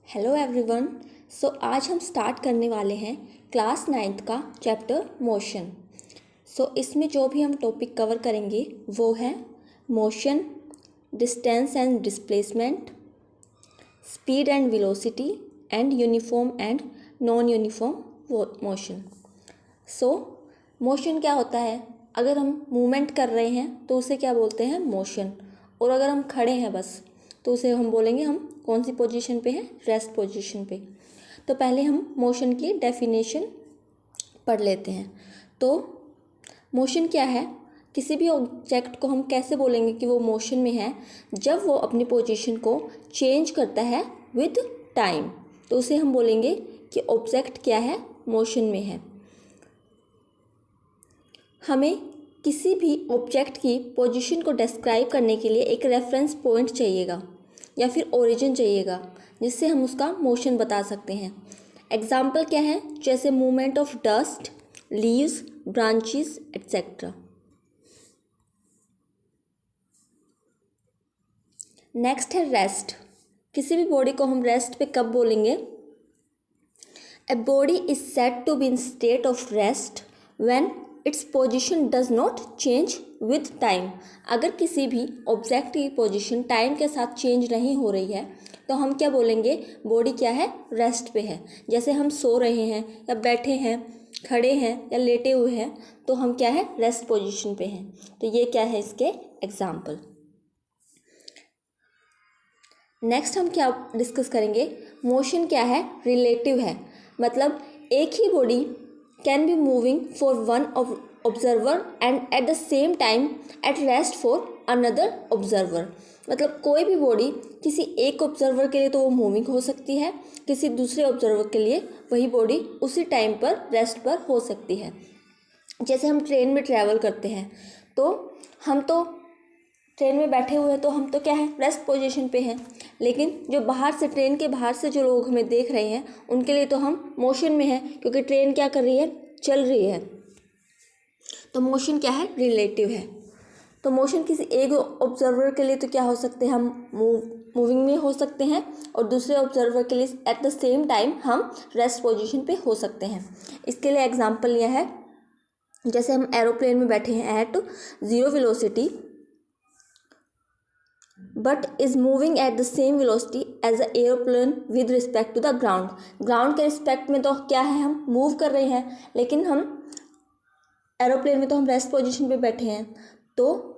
Hello everyone. आज हम start करने वाले हैं क्लास 9th का चैप्टर मोशन। इसमें जो भी हम टॉपिक कवर करेंगे वो है motion, distance and displacement, speed and velocity and uniform and non uniform motion. Motion क्या होता है? अगर हम मूवमेंट कर रहे हैं तो उसे क्या बोलते हैं? मोशन। और अगर हम खड़े हैं बस तो उसे हम बोलेंगे हम कौन सी पोजीशन पे हैं? रेस्ट पोजीशन पे। तो पहले हम मोशन की डेफिनेशन पढ़ लेते हैं। तो मोशन क्या है? किसी भी ऑब्जेक्ट को हम कैसे बोलेंगे कि वो मोशन में है? जब वो अपनी पोजीशन को चेंज करता है विद टाइम, तो उसे हम बोलेंगे कि ऑब्जेक्ट क्या है? मोशन में है। हमें किसी भी ऑब्जेक्ट की पोजीशन को डिस्क्राइब करने के लिए एक रेफरेंस पॉइंट चाहिएगा या फिर ओरिजिन चाहिएगा, जिससे हम उसका मोशन बता सकते हैं। एग्जाम्पल क्या है? जैसे movement of dust, leaves, branches etcetera. Next है रेस्ट। किसी भी बॉडी को हम रेस्ट पे कब बोलेंगे? A body is said to be in state of rest when its position does not change with time. अगर किसी भी ऑब्जेक्ट की पोजीशन टाइम के साथ चेंज नहीं हो रही है तो हम क्या बोलेंगे? बॉडी क्या है? रेस्ट पे है। जैसे हम सो रहे हैं या बैठे हैं, खड़े हैं या लेटे हुए हैं, तो हम क्या है? रेस्ट पोजीशन पे हैं। तो ये क्या है इसके एग्जाम्पल। नेक्स्ट हम क्या डिस्कस करेंगे? मोशन क्या है? रिलेटिव है। मतलब एक ही body can be moving for one observer and at the same time at rest for another observer. मतलब कोई भी बॉडी किसी एक ऑब्जर्वर के लिए तो वो मूविंग हो सकती है, किसी दूसरे ऑब्जर्वर के लिए वही बॉडी उसी टाइम पर रेस्ट पर हो सकती है। जैसे हम ट्रेन में ट्रैवल करते हैं तो हम तो ट्रेन में बैठे हुए हैं तो हम तो क्या है? रेस्ट पोजीशन पे हैं। लेकिन जो बाहर से, ट्रेन के बाहर से जो लोग हमें देख रहे हैं उनके लिए तो हम मोशन में हैं, क्योंकि ट्रेन क्या कर रही है? चल रही है। तो मोशन क्या है? रिलेटिव है। तो मोशन किसी एक ऑब्जर्वर के लिए तो क्या हो सकते हैं? हम मूविंग में हो सकते हैं, और दूसरे ऑब्जर्वर के लिए एट द सेम टाइम हम रेस्ट पोजीशन पे हो सकते हैं। इसके लिए एग्जांपल यह है, जैसे हम एरोप्लेन में बैठे हैं at 0 velocity but is moving at the same velocity as a aeroplane with respect to the ground. Ground के रिस्पेक्ट में तो क्या है? हम मूव कर रहे हैं, लेकिन हम एरोप्लेन में तो हम रेस्ट पोजीशन पे बैठे हैं। तो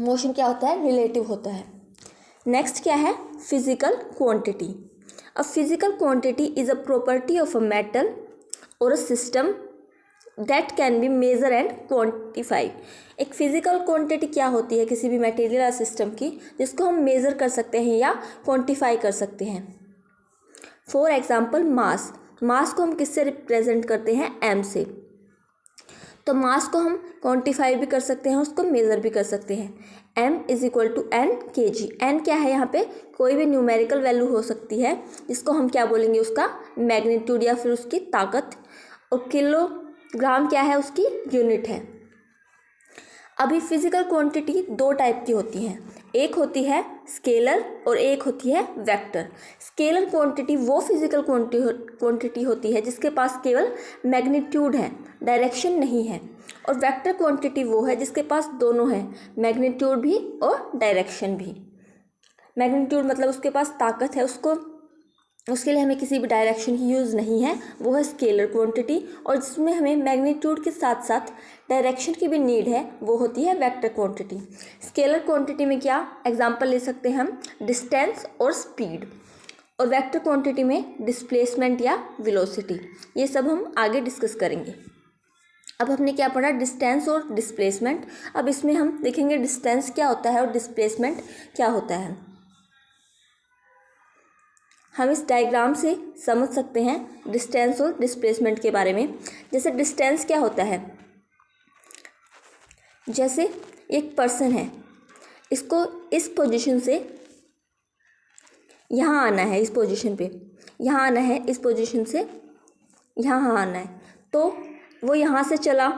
मोशन क्या होता है? रिलेटिव होता है। नेक्स्ट क्या है? Physical quantity. A physical quantity is a property of a metal और a system that can be measure and quantify. एक फिजिकल क्वांटिटी क्या होती है? किसी भी मटेरियल या सिस्टम की, जिसको हम मेज़र कर सकते हैं या क्वांटिफाई कर सकते हैं। फॉर एग्जांपल मास। मास को हम किससे रिप्रेजेंट करते हैं? एम से। तो मास को हम क्वांटिफाई भी कर सकते हैं, उसको मेज़र भी कर सकते हैं। m is equal to N के जी। एन क्या है? यहाँ पे कोई भी न्यूमेरिकल वैल्यू हो सकती है, जिसको हम क्या बोलेंगे? उसका मैग्नीट्यूड या फिर उसकी ताकत। और किलोग्राम क्या है? उसकी यूनिट है। अभी फिजिकल क्वांटिटी दो टाइप की होती हैं, एक होती है स्केलर और एक होती है वेक्टर। स्केलर क्वांटिटी वो फिजिकल क्वांटिटी होती है जिसके पास केवल मैग्नीट्यूड है, डायरेक्शन नहीं है। और वेक्टर क्वांटिटी वो है जिसके पास दोनों है, मैग्नीट्यूड भी और डायरेक्शन भी। मैग्नीट्यूड मतलब उसके पास ताकत है, उसके लिए हमें किसी भी डायरेक्शन की यूज़ नहीं है, वो है स्केलर क्वांटिटी। और जिसमें हमें मैग्नीट्यूड के साथ साथ डायरेक्शन की भी नीड है, वो होती है वेक्टर क्वांटिटी। स्केलर क्वांटिटी में क्या एग्जांपल ले सकते हैं हम? डिस्टेंस और स्पीड। और वेक्टर क्वांटिटी में डिस्प्लेसमेंट या वेलोसिटी। ये सब हम आगे डिस्कस करेंगे। अब हमने क्या पढ़ा? डिस्टेंस और डिस्प्लेसमेंट। अब इसमें हम देखेंगे डिस्टेंस क्या होता है और डिस्प्लेसमेंट क्या होता है। हम इस डायग्राम से समझ सकते हैं डिस्टेंस और डिस्प्लेसमेंट के बारे में। जैसे डिस्टेंस क्या होता है? जैसे एक पर्सन है, इसको इस पोजीशन से यहाँ आना है, इस पोजीशन पे यहाँ आना है, इस पोजीशन से यहाँ आना है। तो वो यहाँ से चला,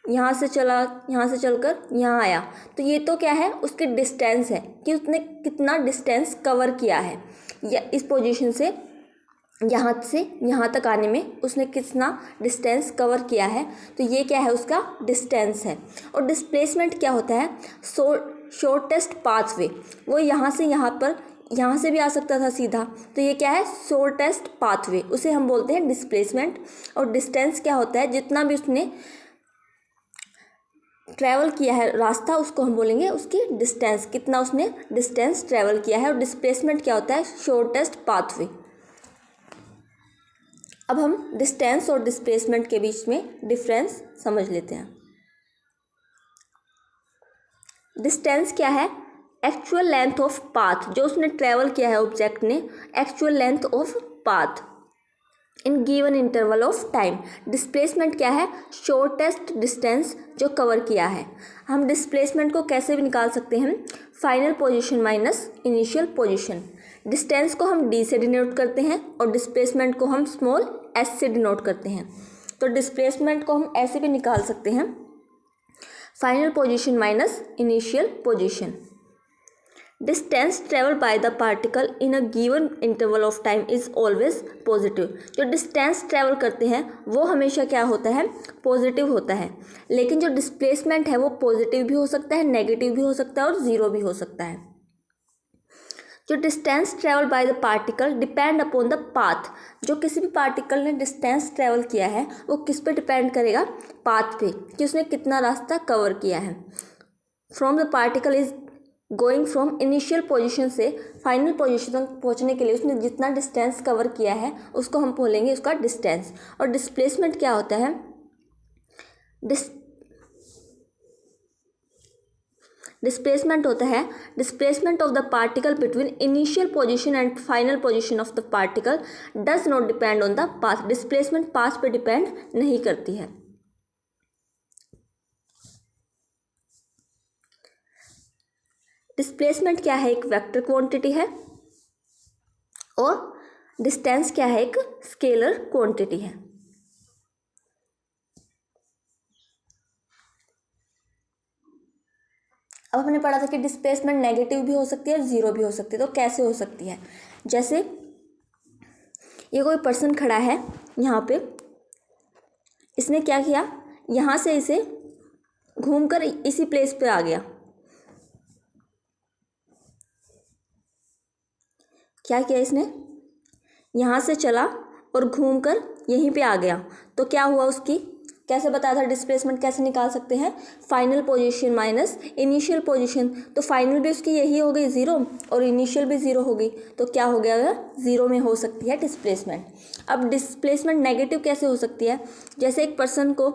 यहाँ से चलकर यहाँ आया। तो ये तो क्या है? उसकी डिस्टेंस है कि उसने कितना डिस्टेंस कवर किया है। या इस पोजीशन से यहाँ तक आने में उसने कितना डिस्टेंस कवर किया है, तो ये क्या है, उसका डिस्टेंस है। और डिस्प्लेसमेंट क्या होता है, शॉर्टेस्ट पाथवे, वो यहाँ से भी आ सकता था सीधा, तो ये क्या है, शॉर्टेस्ट पाथवे, उसे हम बोलते हैं डिस्प्लेसमेंट। और डिस्टेंस क्या होता है, जितना भी उसने ट्रैवल किया है रास्ता, उसको हम बोलेंगे उसकी डिस्टेंस, कितना उसने डिस्टेंस ट्रैवल किया है। और डिस्प्लेसमेंट क्या होता है, शॉर्टेस्ट पाथवे। अब हम डिस्टेंस और डिस्प्लेसमेंट के बीच में डिफरेंस समझ लेते हैं। डिस्टेंस क्या है, एक्चुअल लेंथ ऑफ पाथ, जो उसने ट्रैवल किया है ऑब्जेक्ट ने, actual length of path in given interval of time. Displacement क्या है, शॉर्टेस्ट डिस्टेंस जो कवर किया है। हम डिस्प्लेसमेंट को कैसे भी निकाल सकते हैं, final position minus initial position. Distance को हम डी से डिनोट करते हैं और डिस्प्लेसमेंट को हम स्मॉल एस से डिनोट करते हैं। तो डिस्प्लेसमेंट को हम ऐसे भी निकाल सकते हैं, final position minus initial position. Distance travel by the particle in a given interval of time is always positive. जो डिस्टेंस ट्रेवल करते हैं वो हमेशा क्या होता है, पॉजिटिव होता है। लेकिन जो डिस्प्लेसमेंट है वो पॉजिटिव भी हो सकता है, नेगेटिव भी हो सकता है और ज़ीरो भी हो सकता है। जो distance travel by the particle depend upon the path, जो किसी भी पार्टिकल ने डिस्टेंस ट्रेवल किया है वो किस पे डिपेंड करेगा, पाथ पे, कि उसने कितना रास्ता कवर किया है। From the particle is going from initial position से फाइनल पोजीशन तक पहुंचने के लिए उसने जितना डिस्टेंस कवर किया है उसको हम बोलेंगे उसका डिस्टेंस। और डिस्प्लेसमेंट क्या होता है, डिस्प्लेसमेंट होता है displacement of the particle between initial position and final position of the particle does not depend on the path. Displacement path पे डिपेंड नहीं करती है। डिस्प्लेसमेंट क्या है, एक वेक्टर क्वांटिटी है, और डिस्टेंस क्या है, एक स्केलर क्वांटिटी है। अब हमने पढ़ा था कि डिस्प्लेसमेंट नेगेटिव भी हो सकती है और ज़ीरो भी हो सकती है। तो कैसे हो सकती है, जैसे ये कोई पर्सन खड़ा है यहाँ पे, इसने क्या किया, यहाँ से इसे घूमकर इसी प्लेस पे आ गया। क्या किया इसने, यहाँ से चला और घूमकर यहीं पे आ गया। तो क्या हुआ, उसकी कैसे बताया था, डिस्प्लेसमेंट कैसे निकाल सकते हैं, final position minus initial position. तो फाइनल भी उसकी यही हो गई ज़ीरो और इनिशियल भी ज़ीरो हो गई, तो क्या हो गया, ज़ीरो में हो सकती है डिस्प्लेसमेंट। अब डिस्प्लेसमेंट नेगेटिव कैसे हो सकती है, जैसे एक पर्सन को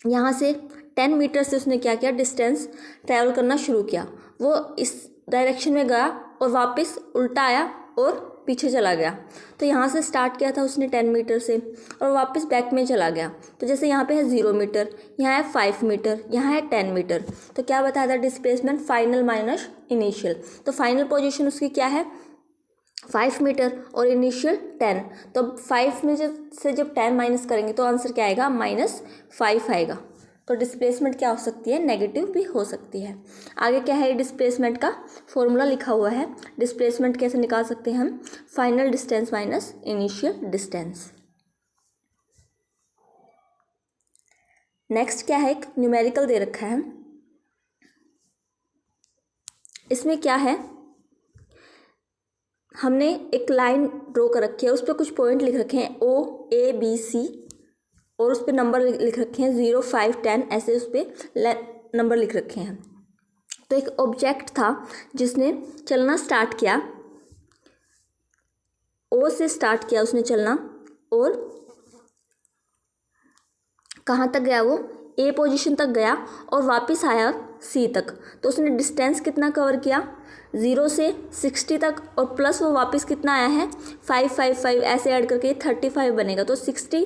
यहाँ से 10 मीटर से उसने क्या किया, डिस्टेंस ट्रैवल करना शुरू किया, वो इस डायरेक्शन में गया और वापस उल्टा आया और पीछे चला गया। तो यहाँ से स्टार्ट किया था उसने 10 मीटर से और वापस बैक में चला गया। तो जैसे यहाँ पे है 0 मीटर, यहाँ है 5 मीटर, यहाँ है 10 मीटर। तो क्या बताया था, डिस्प्लेसमेंट फाइनल माइनस इनिशियल। तो फाइनल पोजीशन उसकी क्या है, 5 मीटर और इनिशियल 10। तो 5 में से जब 10 माइनस करेंगे तो आंसर क्या आएगा, -5 आएगा। तो डिस्प्लेसमेंट क्या हो सकती है, नेगेटिव भी हो सकती है। आगे क्या है, डिस्प्लेसमेंट का फॉर्मूला लिखा हुआ है। डिस्प्लेसमेंट कैसे निकाल सकते हैं हम, final distance minus initial distance. Next क्या है, एक न्यूमेरिकल दे रखा है, इसमें क्या है, हमने एक लाइन ड्रॉ कर रखी है, उस पर कुछ पॉइंट लिख रखे हैं OABC और उस पर नंबर लिख रखे हैं 0, 5, 10, ऐसे उस पर नंबर लिख रखे हैं। तो एक ऑब्जेक्ट था जिसने चलना स्टार्ट किया, O से स्टार्ट किया उसने चलना, और कहाँ तक गया, वो A पोजीशन तक गया और वापस आया C तक। तो उसने डिस्टेंस कितना कवर किया, 0 से 60 तक, और प्लस वो वापस कितना आया है, 5, 5, 5, ऐसे ऐड करके 35 बनेगा। तो 60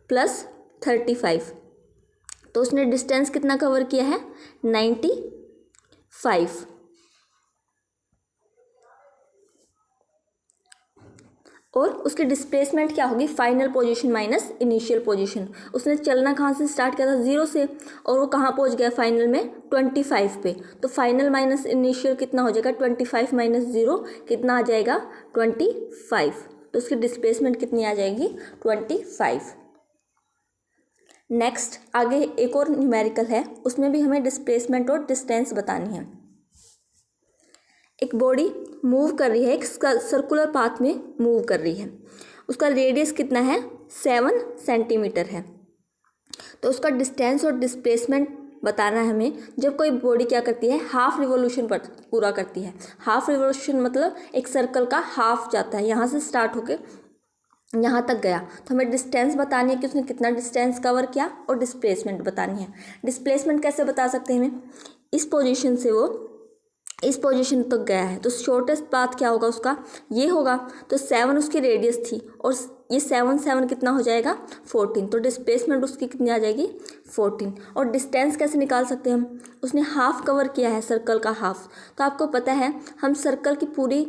+ 35, तो उसने डिस्टेंस कितना कवर किया है, 95। और उसकी डिस्प्लेसमेंट क्या होगी, final position minus initial position. उसने चलना कहाँ से स्टार्ट किया था, 0 से, और वो कहाँ पहुँच गया फाइनल में 25 पे। तो फाइनल माइनस इनिशियल कितना हो जाएगा, 25 माइनस 0 कितना आ जाएगा, 25। तो उसकी डिस्प्लेसमेंट कितनी आ जाएगी, 25। नेक्स्ट आगे एक और न्यूमेरिकल है, उसमें भी हमें डिस्प्लेसमेंट और डिस्टेंस बतानी है। एक बॉडी मूव कर रही है, एक सर्कुलर पाथ में मूव कर रही है, उसका रेडियस कितना है, 7 सेंटीमीटर है। तो उसका डिस्टेंस और डिस्प्लेसमेंट बताना है हमें। जब कोई बॉडी क्या करती है, हाफ रिवोल्यूशन पर पूरा करती है। हाफ रिवोल्यूशन मतलब एक सर्कल का हाफ जाता है, यहाँ से स्टार्ट होके यहाँ तक गया, तो हमें डिस्टेंस बतानी है कि उसने कितना डिस्टेंस कवर किया, और डिस्प्लेसमेंट बतानी है। डिस्प्लेसमेंट कैसे बता सकते हैं हमें, इस पोजीशन से वो इस पोजीशन तक गया है, तो शॉर्टेस्ट पाथ क्या होगा उसका, ये होगा। तो 7 उसकी रेडियस थी, और ये 7 कितना हो जाएगा, 14। तो डिस्प्लेसमेंट उसकी कितनी आ जाएगी, 14। और डिस्टेंस कैसे निकाल सकते हैं हम, उसने हाफ कवर किया है, सर्कल का हाफ। तो आपको पता है हम सर्कल की पूरी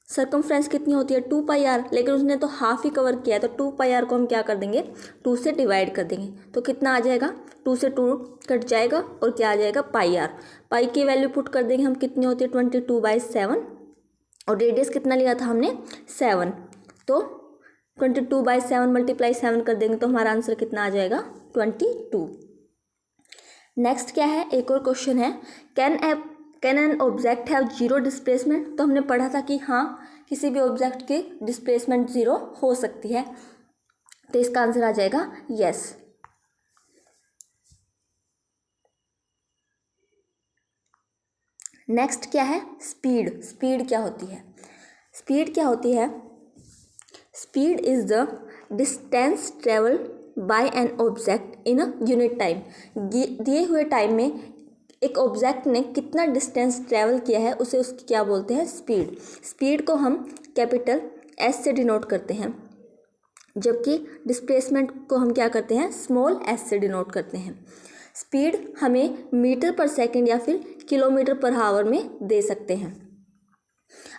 सर्कमफ्रेंस कितनी होती है, 2πr, लेकिन उसने तो हाफ ही कवर किया है, तो 2πr को हम क्या कर देंगे, 2 से डिवाइड कर देंगे। तो कितना आ जाएगा, 2 से 2 कट जाएगा, और क्या आ जाएगा, πr। पाई की वैल्यू पुट कर देंगे हम, कितनी होती है, 22/7, और रेडियस कितना लिया था हमने, 7। तो 22/7 मल्टीप्लाई 7 कर देंगे, तो हमारा आंसर कितना आ जाएगा, 22। नेक्स्ट क्या है, एक और क्वेश्चन है, can an object have zero displacement. तो हमने पढ़ा था कि हाँ, किसी भी ऑब्जेक्ट की डिस्प्लेसमेंट 0 हो सकती है, तो इसका आंसर आ जाएगा यस। नेक्स्ट क्या है, स्पीड। स्पीड क्या होती है, स्पीड क्या होती है, speed is the distance travel by an object in a unit time. दिए हुए टाइम में एक ऑब्जेक्ट ने कितना डिस्टेंस ट्रैवल किया है, उसे उसकी क्या बोलते हैं, स्पीड। स्पीड को हम कैपिटल S से डिनोट करते हैं, जबकि डिस्प्लेसमेंट को हम क्या करते हैं, स्मॉल s से डिनोट करते हैं। स्पीड हमें मीटर पर सेकंड या फिर किलोमीटर पर आवर में दे सकते हैं।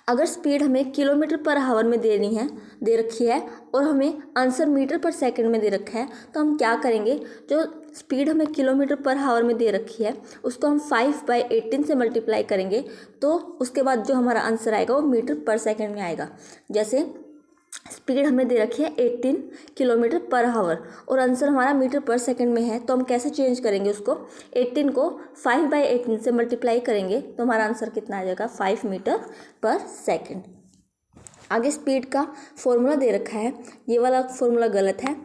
अगर स्पीड हमें किलोमीटर पर आवर में दे रखी है, और हमें आंसर मीटर पर सेकंड में दे रखा है, तो हम क्या करेंगे, जो स्पीड हमें किलोमीटर पर आवर में दे रखी है उसको हम 5/18 से मल्टीप्लाई करेंगे, तो उसके बाद जो हमारा आंसर आएगा वो मीटर पर सेकंड में आएगा। जैसे स्पीड हमें दे रखी है 18 किलोमीटर पर आवर, और आंसर हमारा मीटर पर सेकंड में है, तो हम कैसे चेंज करेंगे उसको, 18 को 5/18 से मल्टीप्लाई करेंगे, तो हमारा आंसर कितना आ जाएगा, 5 मीटर पर सेकंड। आगे स्पीड का फॉर्मूला दे रखा है, ये वाला फॉर्मूला गलत है,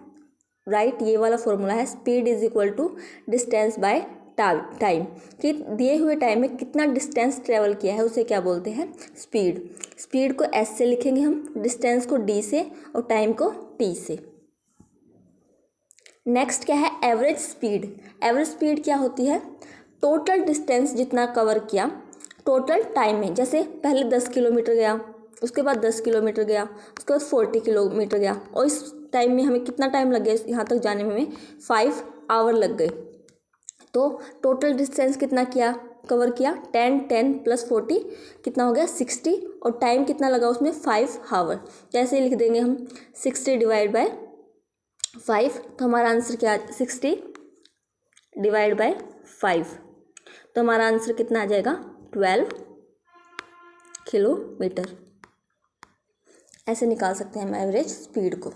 राइट। ये वाला फॉर्मूला है speed is equal to distance by time, कि दिए हुए टाइम में कितना डिस्टेंस ट्रेवल किया है उसे क्या बोलते हैं, स्पीड। स्पीड को S से लिखेंगे हम, डिस्टेंस को D से, और टाइम को T से। नेक्स्ट क्या है, एवरेज स्पीड। एवरेज स्पीड क्या होती है, टोटल डिस्टेंस जितना कवर किया टोटल टाइम में। जैसे पहले 10 किलोमीटर गया, उसके बाद 10 किलोमीटर गया, उसके बाद 40 किलोमीटर गया, और इस टाइम में हमें कितना टाइम लग गया, यहाँ तक जाने में हमें 5 आवर लग गए। तो टोटल डिस्टेंस कितना किया, कवर किया, 10 + 40 कितना हो गया, 60, और टाइम कितना लगा उसमें, 5 आवर। जैसे लिख देंगे हम 60 / 5, तो हमारा आंसर क्या, 60 / 5, तो हमारा आंसर कितना आ जाएगा, 12 किलोमीटर। ऐसे निकाल सकते हैं हम एवरेज स्पीड को।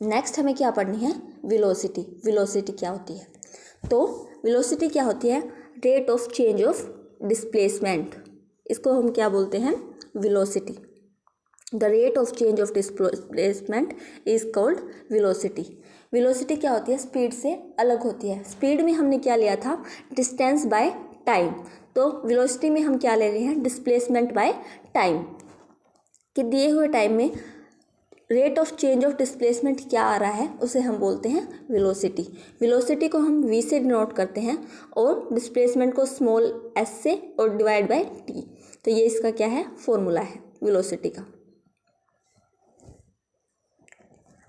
नेक्स्ट हमें क्या पढ़नी है, वेलोसिटी। वेलोसिटी क्या होती है, तो वेलोसिटी क्या होती है, rate of change of displacement, इसको हम क्या बोलते हैं, velocity. The rate of change of displacement is called velocity. Velocity क्या होती है, स्पीड से अलग होती है। स्पीड में हमने क्या लिया था, डिस्टेंस बाय टाइम, तो वेलोसिटी में हम क्या ले रहे हैं, डिस्प्लेसमेंट बाय टाइम, कि दिए हुए टाइम में rate of change of displacement क्या आ रहा है उसे हम बोलते हैं वेलोसिटी। वेलोसिटी को हम v से डिनोट करते हैं, और डिस्प्लेसमेंट को स्मॉल s से, और डिवाइड बाय t। तो ये इसका क्या है, फॉर्मूला है वेलोसिटी का।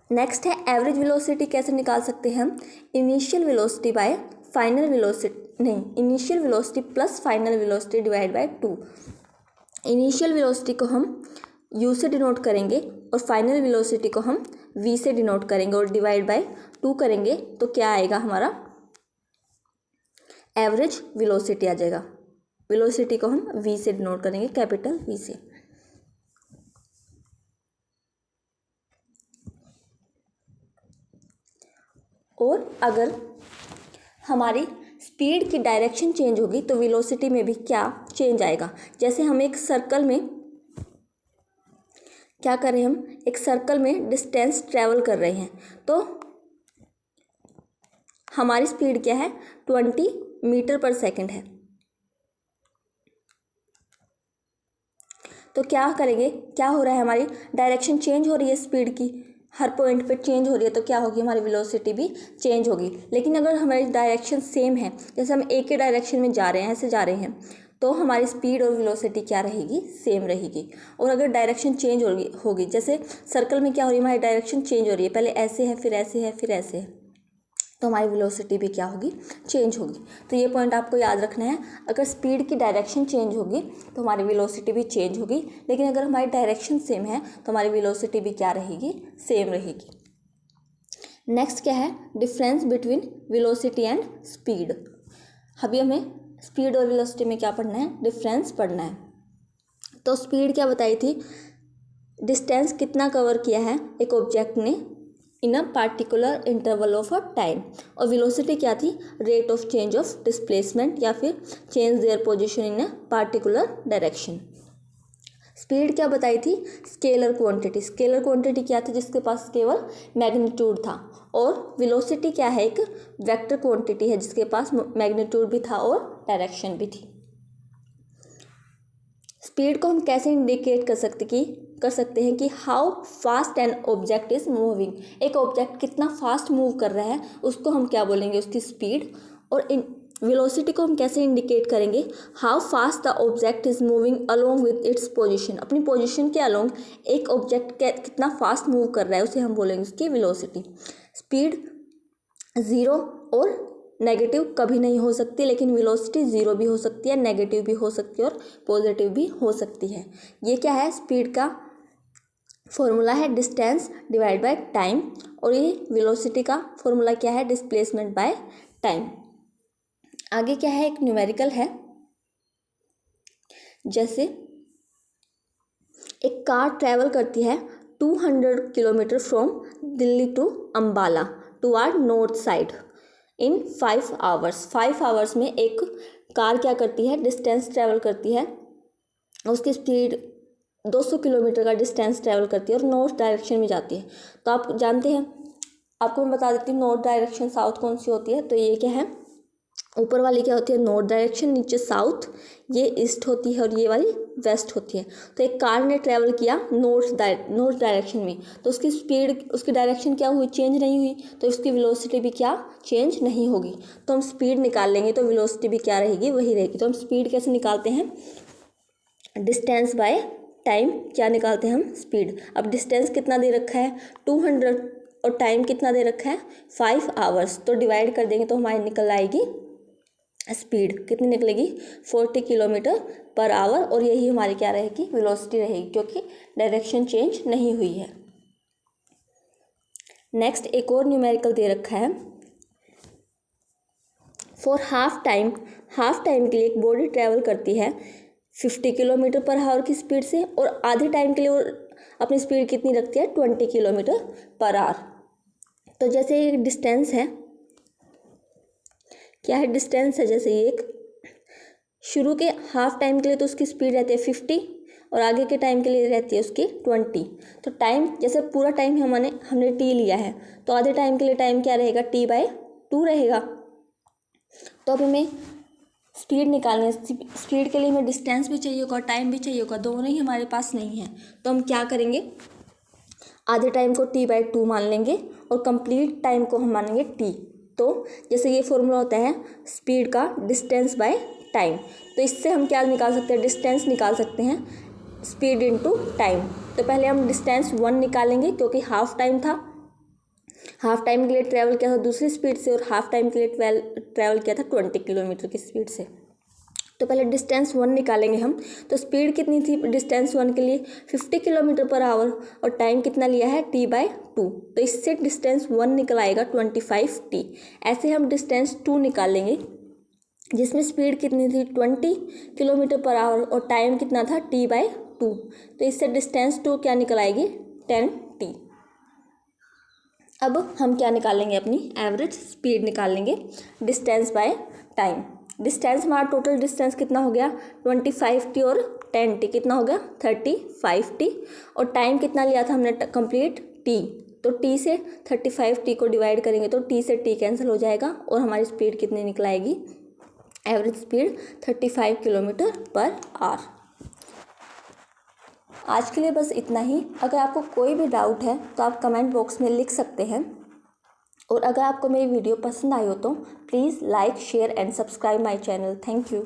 नेक्स्ट है एवरेज वेलोसिटी। कैसे निकाल सकते हैं हम, initial velocity by final velocity नहीं, initial velocity plus final velocity divide by 2। Initial velocity को हम u से डिनोट करेंगे और फाइनल वेलोसिटी को हम v से डिनोट करेंगे और डिवाइड बाय 2 करेंगे तो क्या आएगा, हमारा एवरेज वेलोसिटी आ जाएगा। वेलोसिटी को हम v से डिनोट करेंगे, कैपिटल V से। और अगर हमारी स्पीड की डायरेक्शन चेंज होगी तो वेलोसिटी में भी क्या चेंज आएगा। जैसे हम एक सर्कल में क्या कर रहे हैं, हम एक सर्कल में डिस्टेंस ट्रैवल कर रहे हैं तो हमारी स्पीड क्या है, 20 मीटर पर सेकंड है। तो क्या करेंगे, क्या हो रहा है, हमारी डायरेक्शन चेंज हो रही है, स्पीड की हर पॉइंट पे चेंज हो रही है तो क्या होगी, हमारी वेलोसिटी भी चेंज होगी। लेकिन अगर हमारी डायरेक्शन सेम है, जैसे हम एक ही डायरेक्शन में जा रहे हैं, ऐसे जा रहे हैं, तो हमारी स्पीड और वेलोसिटी क्या रहेगी, सेम रहेगी। और अगर डायरेक्शन चेंज होगी, जैसे सर्कल में क्या हो रही है, हमारी डायरेक्शन चेंज हो रही है, पहले ऐसे है, फिर ऐसे है, फिर ऐसे है, तो हमारी वेलोसिटी भी क्या होगी, चेंज होगी। तो ये पॉइंट आपको याद रखना है, अगर स्पीड की डायरेक्शन चेंज होगी तो हमारी वेलोसिटी भी चेंज होगी। लेकिन अगर हमारी डायरेक्शन सेम है तो हमारी वेलोसिटी भी क्या रहेगी, सेम रहेगी। नेक्स्ट क्या है, difference between velocity and speed. अभी हमें स्पीड और वेलोसिटी में क्या पढ़ना है, डिफरेंस पढ़ना है। तो स्पीड क्या बताई थी, डिस्टेंस कितना कवर किया है एक ऑब्जेक्ट ने in a particular interval of a time. और वेलोसिटी क्या थी, rate of change of displacement या फिर change their position in a particular direction. Speed क्या बताई थी, स्केलर क्वांटिटी। स्केलर क्वांटिटी क्या थी, जिसके पास केवल मैग्नीट्यूड था। और वेलोसिटी क्या है, एक वेक्टर क्वांटिटी है जिसके पास मैग्नीट्यूड भी था और डायरेक्शन भी थी। स्पीड को हम कैसे इंडिकेट कर सकते हैं कि how fast an object is moving. एक ऑब्जेक्ट कितना फास्ट मूव कर रहा है उसको हम क्या बोलेंगे, उसकी स्पीड। और वेलोसिटी को हम कैसे इंडिकेट करेंगे, how fast the object is moving along with its position. अपनी पोजीशन के अलोंग एक ऑब्जेक्ट कितना फास्ट मूव कर रहा है उसे हम बोलेंगे उसकी वेलोसिटी। स्पीड ज़ीरो और नेगेटिव कभी नहीं हो सकती, लेकिन वेलोसिटी ज़ीरो भी हो सकती है, नेगेटिव भी हो सकती है और पॉजिटिव भी हो सकती है। ये क्या है, स्पीड का फॉर्मूला है डिस्टेंस डिवाइड बाय टाइम। और ये वेलोसिटी का फॉर्मूला क्या है, डिस्प्लेसमेंट बाय टाइम। आगे क्या है, एक न्यूमेरिकल है। जैसे एक कार ट्रैवल करती है 200 kilometre from Delhi to Ambala toward north side in 5 hours. 5 hours में एक कार क्या करती है, डिस्टेंस ट्रैवल करती है, उसकी स्पीड 200 किलोमीटर का डिस्टेंस ट्रैवल करती है और नॉर्थ डायरेक्शन में जाती है। तो आप जानते हैं, आपको मैं बता देती हूँ नॉर्थ डायरेक्शन साउथ कौन सी होती है। तो ये क्या है, ऊपर वाली क्या होती है, नॉर्थ डायरेक्शन, नीचे साउथ, ये ईस्ट होती है और ये वाली वेस्ट होती है। तो एक कार ने ट्रैवल किया नॉर्थ डायरेक्शन में, तो उसकी स्पीड, उसकी डायरेक्शन क्या हुई, चेंज नहीं हुई, तो उसकी वेलोसिटी भी क्या चेंज नहीं होगी। तो हम स्पीड निकाल लेंगे तो वेलोसिटी भी क्या रहेगी, वही रहेगी। तो हम स्पीड कैसे निकालते हैं, डिस्टेंस बाय टाइम क्या निकालते हैं हम, स्पीड। अब डिस्टेंस कितना दे रखा है 200 और टाइम कितना दे रखा है 5 आवर्स, तो डिवाइड कर देंगे तो हमारी निकल आएगी स्पीड कितनी निकलेगी 40 किलोमीटर पर आवर। और यही हमारी क्या रहेगी, वेलोसिटी रहेगी, क्योंकि डायरेक्शन चेंज नहीं हुई है। नेक्स्ट एक और न्यूमेरिकल दे रखा है, फॉर हाफ टाइम के लिए एक बॉडी ट्रैवल करती है 50 किलोमीटर पर आवर की स्पीड से, और आधे टाइम के लिए वो अपनी स्पीड कितनी रखती है 20 किलोमीटर पर आवर। तो जैसे ये डिस्टेंस है, क्या है, डिस्टेंस है, जैसे ये एक शुरू के हाफ टाइम के लिए तो उसकी स्पीड रहती है 50 और आगे के टाइम के लिए रहती है उसकी 20। तो टाइम, जैसे पूरा टाइम हमने टी लिया है, तो आधे टाइम के लिए टाइम क्या रहेगा, t/2 रहेगा। तो अब हमें स्पीड निकालनी है, स्पीड के लिए हमें डिस्टेंस भी चाहिए होगा, टाइम भी चाहिए होगा, दोनों ही हमारे पास नहीं है। तो हम क्या करेंगे, आधे टाइम को t/2 मान लेंगे और कंप्लीट टाइम को हम मानेंगे t। तो जैसे ये फॉर्मूला होता है स्पीड का डिस्टेंस बाय टाइम, तो इससे हम क्या निकाल सकते हैं, डिस्टेंस निकाल सकते हैं स्पीड इनटू टाइम। तो पहले हम डिस्टेंस 1 निकालेंगे क्योंकि हाफ टाइम था, हाफ टाइम के लिए ट्रैवल किया था दूसरी स्पीड से और हाफ टाइम के लिए ट्रैवल किया था 20 किलोमीटर की स्पीड से। तो पहले डिस्टेंस 1 निकालेंगे हम। तो स्पीड कितनी थी डिस्टेंस 1 के लिए 50 किलोमीटर पर आवर और टाइम कितना लिया है t/2। तो इससे डिस्टेंस 1 निकल आएगा 25t। ऐसे हम डिस्टेंस 2 निकालेंगे जिसमें स्पीड कितनी थी 20 किलोमीटर पर आवर और टाइम कितना था t/2। तो इससे डिस्टेंस 2 क्या निकल आएगी 10t। अब हम क्या निकालेंगे अपनी एवरेज स्पीड निकालेंगे डिस्टेंस बाय टाइम। डिस्टेंस हमारा टोटल डिस्टेंस कितना हो गया 25t और 10t कितना हो गया 35t और टाइम कितना लिया था हमने कंप्लीट t। तो t से 35t को डिवाइड करेंगे तो t से t कैंसिल हो जाएगा और हमारी स्पीड कितनी निकल आएगी average speed 35 kilometre per hour. आज के लिए बस इतना ही। अगर आपको कोई भी डाउट है तो आप कमेंट बॉक्स में लिख सकते हैं और अगर आपको मेरी वीडियो पसंद आई हो तो please like share and subscribe my channel. Thank you.